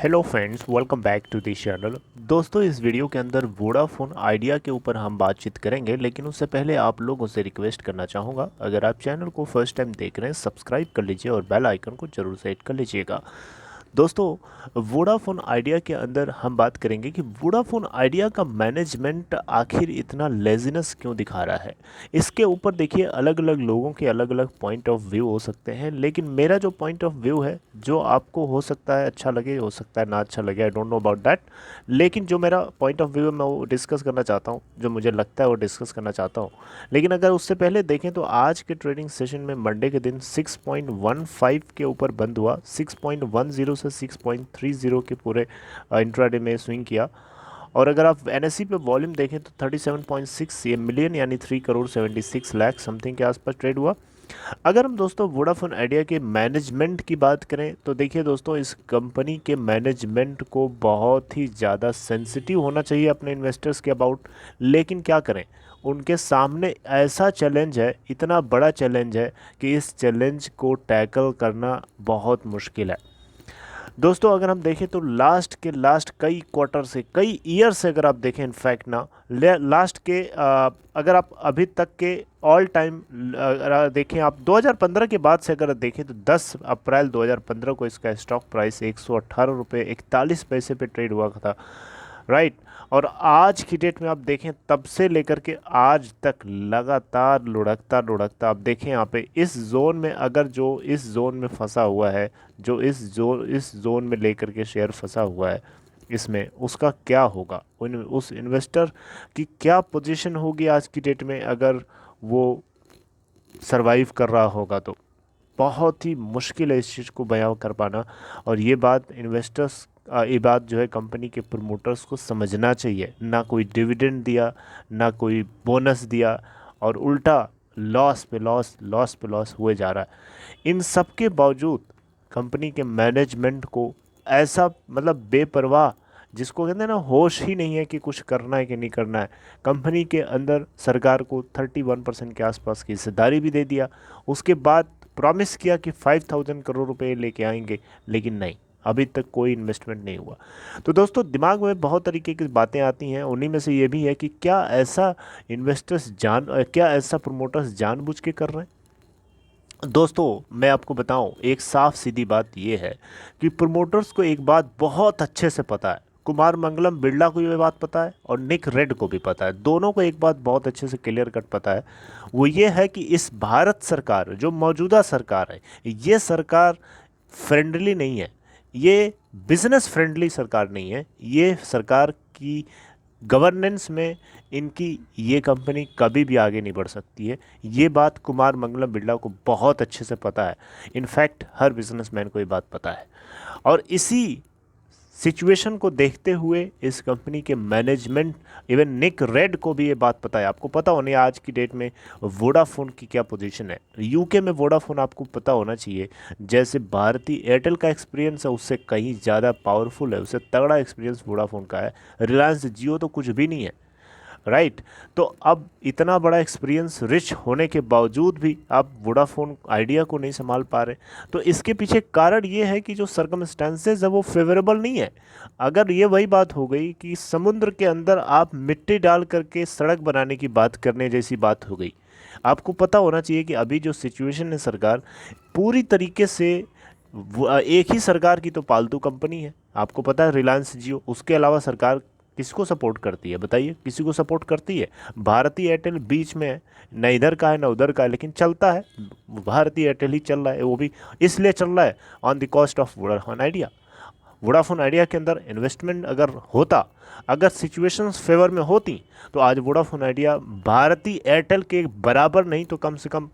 Hello friends, welcome back to the channel. दोस्तों, इस video के अंदर वोडाफोन आइडिया के ऊपर हम बातचीत करेंगे, लेकिन उससे पहले आप लोगों से रिक्वेस्ट करना चाहूँगा, अगर आप चैनल को फर्स्ट टाइम देख रहे हैं सब्सक्राइब कर लीजिए और बेल आइकन को जरूर सेट कर लीजिएगा। दोस्तों, वोडाफोन आइडिया के अंदर हम बात करेंगे कि वोडाफोन आइडिया का मैनेजमेंट आखिर इतना लेजीनेस क्यों दिखा रहा है। इसके ऊपर देखिए, अलग अलग लोगों के अलग अलग पॉइंट ऑफ व्यू हो सकते हैं, लेकिन मेरा जो पॉइंट ऑफ व्यू है, जो आपको हो सकता है अच्छा लगे, हो सकता है ना अच्छा लगे, I don't know about that. लेकिन जो मेरा पॉइंट ऑफ व्यू है मैं वो डिस्कस करना चाहता हूँ, जो मुझे लगता है वो डिस्कस करना चाहता हूँ। लेकिन अगर उससे पहले देखें तो आज के ट्रेडिंग सेशन में मंडे के दिन 6.15 के ऊपर बंद हुआ। 6.10 से 6.30 के पूरे इंट्राडे में स्विंग किया। और अगर आप एनएससी पे वॉल्यूम देखें तो 37.6 ये मिलियन यानी 3 करोड़ 76 लाख समथिंग के आसपास ट्रेड हुआ। अगर हम दोस्तों वोडाफोन आइडिया के मैनेजमेंट की बात करें तो देखिए दोस्तों, इस कंपनी के मैनेजमेंट को बहुत ही ज़्यादा सेंसिटिव होना चाहिए अपने इन्वेस्टर्स के अबाउट। लेकिन क्या करें, उनके सामने ऐसा चैलेंज है, इतना बड़ा चैलेंज है कि इस चैलेंज को टैकल करना बहुत मुश्किल है। दोस्तों, अगर हम देखें तो लास्ट कई क्वार्टर से, कई ईयर से अगर आप देखें, इनफैक्ट ना लास्ट के अगर आप अभी तक के ऑल टाइम देखें, आप 2015 के बाद से अगर देखें तो 10 अप्रैल 2015 को इसका स्टॉक प्राइस 118 रुपये 41 पैसे पे ट्रेड हुआ था, राइट। और आज की डेट में आप देखें, तब से लेकर के आज तक लगातार लुढ़कता लुढ़कता आप देखें यहाँ पे इस जोन में, अगर जो इस जोन में फंसा हुआ है, जो इस जोन में लेकर के शेयर फंसा हुआ है, इसमें उसका क्या होगा, उस इन्वेस्टर की क्या पोजीशन होगी आज की डेट में, अगर वो सरवाइव कर रहा होगा तो बहुत ही मुश्किल है इस चीज़ को बयां कर पाना। और ये बात इन्वेस्टर्स, ये बात जो है कंपनी के प्रमोटर्स को समझना चाहिए। ना कोई डिविडेंड दिया, ना कोई बोनस दिया, और उल्टा लॉस पे लॉस, लॉस पे लॉस हुए जा रहा है। इन सब के बावजूद कंपनी के मैनेजमेंट को ऐसा, मतलब बेपरवाह, जिसको कहते हैं ना, होश ही नहीं है कि कुछ करना है कि नहीं करना है। कंपनी के अंदर सरकार को 31% के आसपास की हिस्सेदारी भी दे दिया। उसके बाद प्रॉमिस किया कि 5,000 करोड़ रुपए लेके आएंगे, लेकिन नहीं, अभी तक कोई इन्वेस्टमेंट नहीं हुआ। तो दोस्तों, दिमाग में बहुत तरीके की बातें आती हैं, उन्हीं में से ये भी है कि क्या ऐसा प्रमोटर्स जानबूझ के कर रहे हैं। दोस्तों, मैं आपको बताऊं, एक साफ सीधी बात यह है कि प्रमोटर्स को एक बात बहुत अच्छे से पता है। कुमार मंगलम बिरला को ये बात पता है और निक रेड को भी पता है, दोनों को एक बात बहुत अच्छे से क्लियर कट पता है। वो ये है कि इस भारत सरकार, जो मौजूदा सरकार है, ये सरकार फ्रेंडली नहीं है। ये बिजनेस फ्रेंडली सरकार नहीं है। ये सरकार की गवर्नेंस में इनकी ये कंपनी कभी भी आगे नहीं बढ़ सकती है। ये बात कुमार मंगलम बिरला को बहुत अच्छे से पता है। इनफैक्ट हर बिजनेसमैन को ये बात पता है। और इसी सिचुएशन को देखते हुए इस कंपनी के मैनेजमेंट, इवन निक रेड को भी ये बात पता है। आपको पता होनी आज की डेट में वोडाफोन की क्या पोजीशन है। यूके में वोडाफोन आपको पता होना चाहिए, जैसे भारती एयरटेल का एक्सपीरियंस है उससे कहीं ज़्यादा पावरफुल है, उससे तगड़ा एक्सपीरियंस वोडाफोन का है। रिलायंस जियो तो कुछ भी नहीं है, राइट। तो अब इतना बड़ा एक्सपीरियंस रिच होने के बावजूद भी आप वोडाफोन आइडिया को नहीं संभाल पा रहे। तो इसके पीछे कारण ये है कि जो सर्कमस्टेंसेज है वो फेवरेबल नहीं है। अगर ये वही बात हो गई कि समुद्र के अंदर आप मिट्टी डाल करके सड़क बनाने की बात करने जैसी बात हो गई। आपको पता होना चाहिए कि अभी जो सिचुएशन है, सरकार पूरी तरीके से एक ही सरकार की तो पालतू कंपनी है। आपको पता है रिलायंस जियो, उसके अलावा सरकार किसको सपोर्ट करती है बताइए, किसी को सपोर्ट करती है? भारतीय एयरटेल बीच में है, न इधर का है न उधर का है, लेकिन चलता है। भारतीय एयरटेल ही चल रहा है, वो भी इसलिए चल रहा है on the cost of Vodafone idea. Vodafone idea के अंदर इन्वेस्टमेंट अगर होता, अगर सिचुएशंस फेवर में होती, तो आज वोडाफोन आइडिया भारतीय एयरटेल के बराबर नहीं तो कम से कम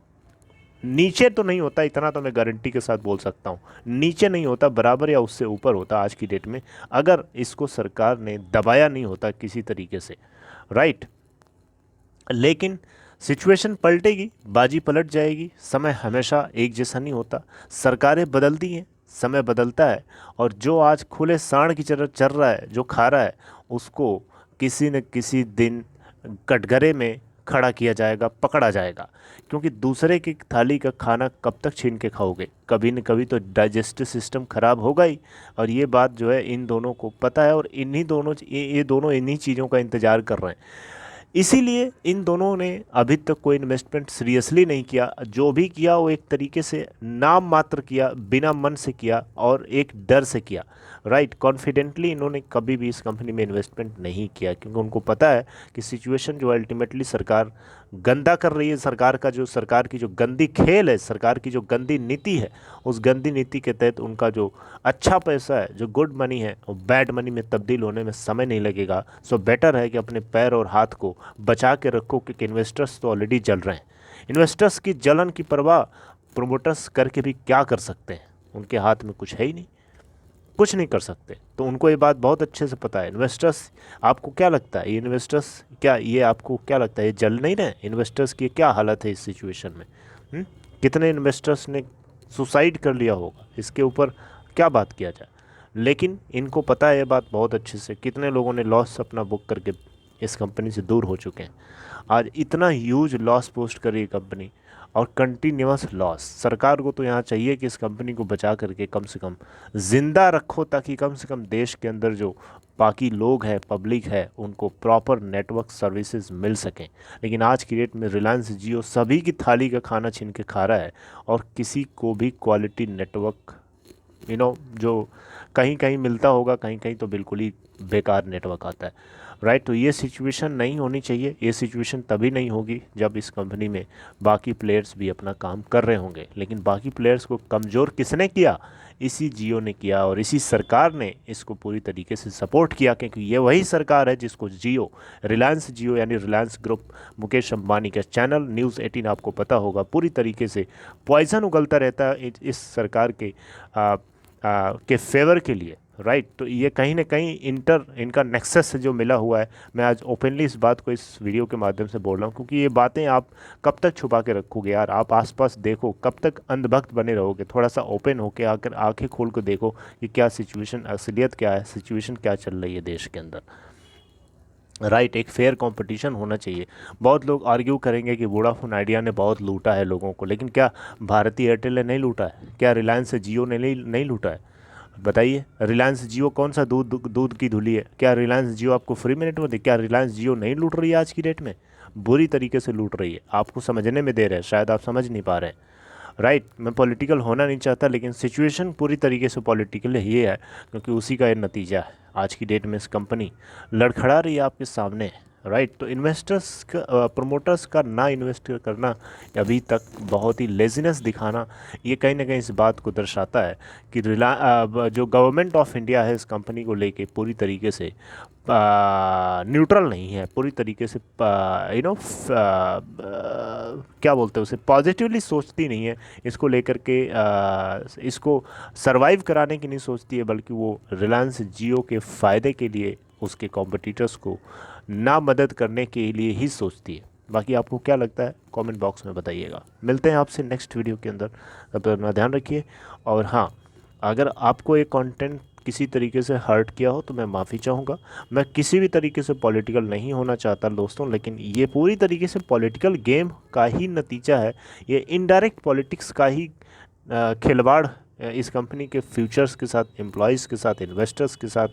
नीचे तो नहीं होता, इतना तो मैं गारंटी के साथ बोल सकता हूँ। नीचे नहीं होता, बराबर या उससे ऊपर होता आज की डेट में, अगर इसको सरकार ने दबाया नहीं होता किसी तरीके से, राइट। लेकिन सिचुएशन पलटेगी, बाजी पलट जाएगी। समय हमेशा एक जैसा नहीं होता, सरकारें बदलती हैं, समय बदलता है। और जो आज खुले सांड की तरह चल रहा है, जो खा रहा है, उसको किसी न किसी दिन कटघरे में खड़ा किया जाएगा, पकड़ा जाएगा। क्योंकि दूसरे की थाली का खाना कब तक छीन के खाओगे, कभी न कभी तो डाइजेस्टिव सिस्टम खराब होगा ही। और ये बात जो है इन दोनों को पता है, और इन्हीं दोनों ये दोनों इन्हीं चीज़ों का इंतज़ार कर रहे हैं। इसीलिए इन दोनों ने अभी तक कोई इन्वेस्टमेंट सीरियसली नहीं किया। जो भी किया वो एक तरीके से नाम मात्र किया, बिना मन से किया और एक डर से किया। राइट, कॉन्फिडेंटली इन्होंने कभी भी इस कंपनी में इन्वेस्टमेंट नहीं किया, क्योंकि उनको पता है कि सिचुएशन जो अल्टीमेटली सरकार गंदा कर रही है, सरकार की जो गंदी खेल है, सरकार की जो गंदी नीति है, उस गंदी नीति के तहत उनका जो अच्छा पैसा है, जो गुड मनी है, वो बैड मनी में तब्दील होने में समय नहीं लगेगा। सो बेटर है कि अपने पैर और हाथ को बचा के रखो, क्योंकि इन्वेस्टर्स तो ऑलरेडी जल रहे हैं। इन्वेस्टर्स की जलन की परवाह प्रोमोटर्स करके भी क्या कर सकते हैं, उनके हाथ में कुछ है ही नहीं, कुछ नहीं कर सकते। तो उनको ये बात बहुत अच्छे से पता है। इन्वेस्टर्स, आपको क्या लगता है ये इन्वेस्टर्स, क्या ये आपको क्या लगता है ये जल नहीं रहे? इन्वेस्टर्स की क्या हालत है इस सिचुएशन में? कितने इन्वेस्टर्स ने सुसाइड कर लिया होगा, इसके ऊपर क्या बात किया जाए? लेकिन इनको पता है ये बात बहुत अच्छे से, कितने लोगों ने लॉस अपना बुक करके इस कंपनी से दूर हो चुके हैं। आज इतना ह्यूज लॉस पोस्ट कर रही है कंपनी, और कंटिन्यूअस लॉस। सरकार को तो यहाँ चाहिए कि इस कंपनी को बचा करके कम से कम ज़िंदा रखो, ताकि कम से कम देश के अंदर जो बाकी लोग हैं, पब्लिक है, उनको प्रॉपर नेटवर्क सर्विसेज मिल सकें। लेकिन आज की डेट में रिलायंस जियो सभी की थाली का खाना छीन के खा रहा है, और किसी को भी क्वालिटी नेटवर्क जो कहीं कहीं मिलता होगा, कहीं कहीं तो बिल्कुल ही बेकार नेटवर्क आता है। राइट, तो ये सिचुएशन नहीं होनी चाहिए। ये सिचुएशन तभी नहीं होगी जब इस कंपनी में बाकी प्लेयर्स भी अपना काम कर रहे होंगे। लेकिन बाकी प्लेयर्स को कमज़ोर किसने किया? इसी जियो ने किया, और इसी सरकार ने इसको पूरी तरीके से सपोर्ट किया, क्योंकि ये वही सरकार है जिसको रिलायंस जियो यानी रिलायंस ग्रुप, मुकेश अंबानी का चैनल न्यूज़ 18 आपको पता होगा, पूरी तरीके से पॉइजन उगलता रहता है इस सरकार के फेवर के लिए। राइट, तो ये कहीं ना कहीं इनका नेक्सस से जो मिला हुआ है। मैं आज ओपनली इस बात को इस वीडियो के माध्यम से बोल रहा हूँ, क्योंकि ये बातें आप कब तक छुपा के रखोगे यार? आप आसपास देखो, कब तक अंधभक्त बने रहोगे? थोड़ा सा ओपन होके आकर आंखें खोल कर देखो कि क्या सिचुएशन, असलियत क्या है, सिचुएशन क्या चल रही है देश के अंदर। राइट, एक फेयर कंपटीशन होना चाहिए। बहुत लोग आर्ग्यू करेंगे कि वोडाफोन आइडिया ने बहुत लूटा है लोगों को, लेकिन क्या भारती एयरटेल ने नहीं लूटा है? क्या रिलायंस जियो ने नहीं लूटा है? बताइए, रिलायंस जियो कौन सा दूध की धुली है? क्या रिलायंस जियो आपको फ्री में नेटवर्क दे? क्या रिलायंस जियो नहीं लूट रही है? आज की डेट में बुरी तरीके से लूट रही है। आपको समझने में देर है, शायद आप समझ नहीं पा रहे हैं। राइट, मैं पॉलिटिकल होना नहीं चाहता, लेकिन सिचुएशन पूरी तरीके से पॉलिटिकल ही है, क्योंकि उसी का ये नतीजा है। आज की डेट में इस कंपनी लड़खड़ा रही है आपके सामने। राइट, तो इन्वेस्टर्स का, प्रमोटर्स का ना इन्वेस्ट करना अभी तक बहुत ही लेजीनेस दिखाना, ये कहीं ना कहीं इस बात को दर्शाता है कि जो गवर्नमेंट ऑफ इंडिया है इस कंपनी को लेके पूरी तरीके से न्यूट्रल नहीं है, पूरी तरीके से क्या बोलते हैं उसे, पॉजिटिवली सोचती नहीं है इसको लेकर के। इसको सरवाइव कराने की नहीं सोचती है, बल्कि वो रिलायंस जियो के फ़ायदे के लिए उसके कॉम्पिटिटर्स को ना मदद करने के लिए ही सोचती है। बाकी आपको क्या लगता है कमेंट बॉक्स में बताइएगा। मिलते हैं आपसे नेक्स्ट वीडियो के अंदर, तब तक अपना ध्यान रखिए। और हाँ, अगर आपको ये कंटेंट किसी तरीके से हर्ट किया हो तो मैं माफ़ी चाहूँगा। मैं किसी भी तरीके से पॉलिटिकल नहीं होना चाहता दोस्तों, लेकिन ये पूरी तरीके से पॉलिटिकल गेम का ही नतीजा है। ये इनडायरेक्ट पॉलिटिक्स का ही खिलवाड़ इस कंपनी के फ्यूचर्स के साथ, एम्प्लॉयज़ के साथ, इन्वेस्टर्स के साथ,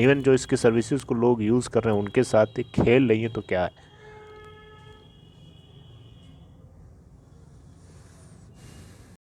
इवन जो इसके सर्विसेज को लोग यूज़ कर रहे हैं उनके साथ एक खेल नहीं है तो क्या है।